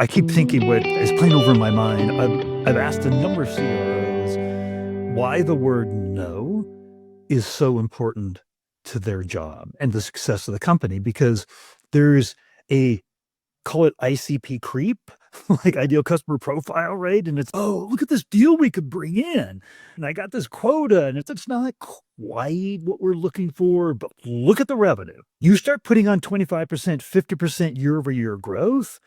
I keep thinking what is playing over in my mind. I've asked a number of CROs why the word no is so important to their job and the success of the company because there's a call it ICP creep, like ideal customer profile, right? And it's, oh, look at this deal we could bring in. And I got this quota, and it's not quite what we're looking for, but look at the revenue. You start putting on 25%, 50% year over year growth.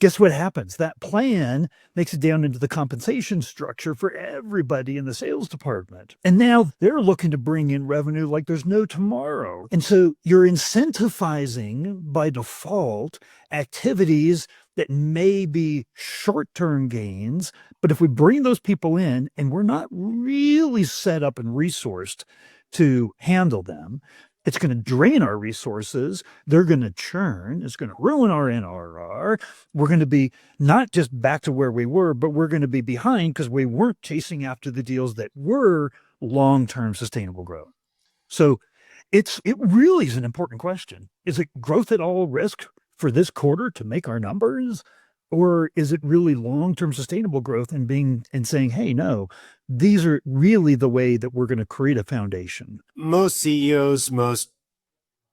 Guess what happens? That plan makes it down into the compensation structure for everybody in the sales department. And now they're looking to bring in revenue like there's no tomorrow. And so you're incentivizing by default activities that may be short-term gains, but if we bring those people in and we're not really set up and resourced to handle them, it's going to drain our resources. They're going to churn. It's going to ruin our NRR. We're going to be not just back to where we were, but we're going to be behind because we weren't chasing after the deals that were long-term sustainable growth. So it really is an important question. Is it growth at all risk for this quarter to make our numbers? Or is it really long-term sustainable growth and saying, hey, no, these are really the way that we're going to create a foundation? Most CEOs, most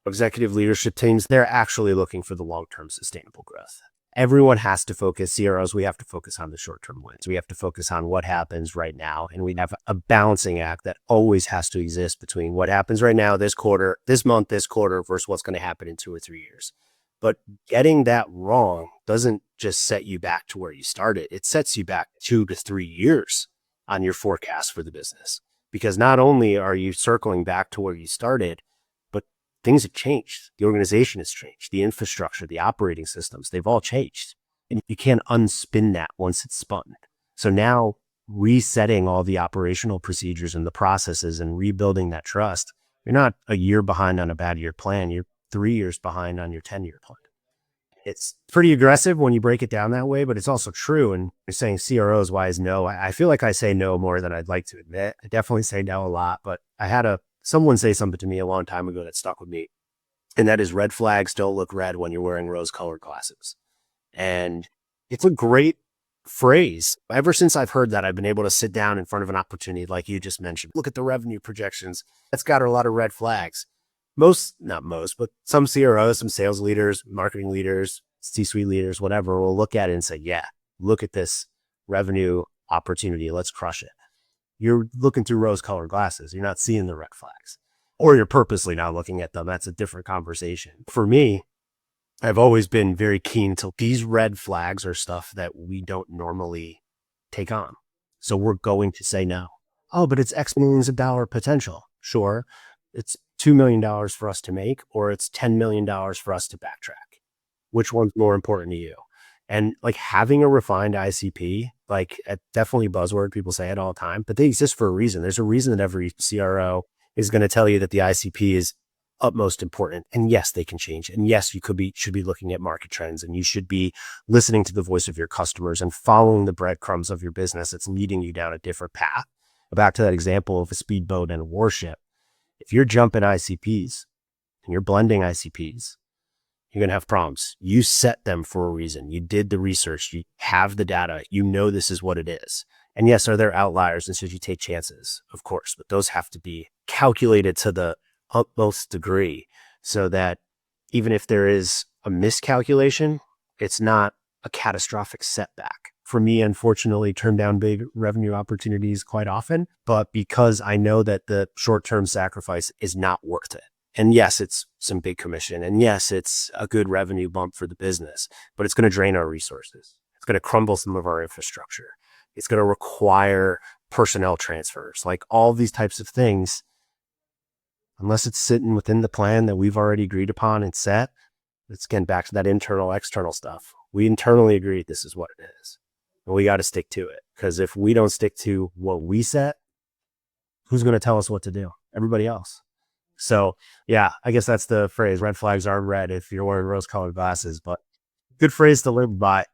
executive leadership teams, they're actually looking for the long-term sustainable growth. Everyone has to focus. CROs, we have to focus on the short-term wins. We have to focus on what happens right now. And we have a balancing act that always has to exist between what happens right now, this quarter, this month, this quarter, versus what's going to happen in 2 or 3 years. But getting that wrong doesn't just set you back to where you started. It sets you back 2 to 3 years on your forecast for the business. Because not only are you circling back to where you started, but things have changed. The organization has changed. The infrastructure, the operating systems, they've all changed. And you can't unspin that once it's spun. So now resetting all the operational procedures and the processes and rebuilding that trust, you're not a year behind on a bad year plan. You're 3 years behind on your 10-year plan. It's pretty aggressive when you break it down that way, but it's also true. And you're saying CROs, why is no? I feel like I say no more than I'd like to admit. I definitely say no a lot, but I had someone say something to me a long time ago that stuck with me. And that is red flags don't look red when you're wearing rose-colored glasses. And it's a great phrase. Ever since I've heard that, I've been able to sit down in front of an opportunity like you just mentioned. Look at the revenue projections. That's got a lot of red flags. Not most, but some CROs, some sales leaders, marketing leaders, C-suite leaders, whatever, will look at it and say, yeah, look at this revenue opportunity. Let's crush it. You're looking through rose-colored glasses. You're not seeing the red flags, or you're purposely not looking at them. That's a different conversation. For me, I've always been very keen to these red flags are stuff that we don't normally take on. So we're going to say no. Oh, but it's X millions of dollar potential. Sure. It's $2 million for us to make, or it's $10 million for us to backtrack. Which one's more important to you? And like having a refined ICP, like definitely buzzword, people say it all the time, but they exist for a reason. There's a reason that every CRO is going to tell you that the ICP is utmost important. And yes, they can change. And yes, you should be looking at market trends, and you should be listening to the voice of your customers and following the breadcrumbs of your business that's leading you down a different path. Back to that example of a speedboat and a warship. If you're jumping ICPs and you're blending ICPs, you're going to have problems. You set them for a reason. You did the research. You have the data. You know this is what it is. And yes, are there outliers? And should you take chances? Of course, but those have to be calculated to the utmost degree so that even if there is a miscalculation, it's not a catastrophic setback. For me, unfortunately, turn down big revenue opportunities quite often, but because I know that the short-term sacrifice is not worth it. And yes, it's some big commission. And yes, it's a good revenue bump for the business, but it's going to drain our resources. It's going to crumble some of our infrastructure. It's going to require personnel transfers, like all these types of things. Unless it's sitting within the plan that we've already agreed upon and set, it's getting back to that internal, external stuff. We internally agreed this is what it is. And we got to stick to it, because if we don't stick to what we set, who's going to tell us what to do? Everybody else. So yeah, I guess that's the phrase. Red flags are red if you're wearing rose-colored glasses, but good phrase to live by.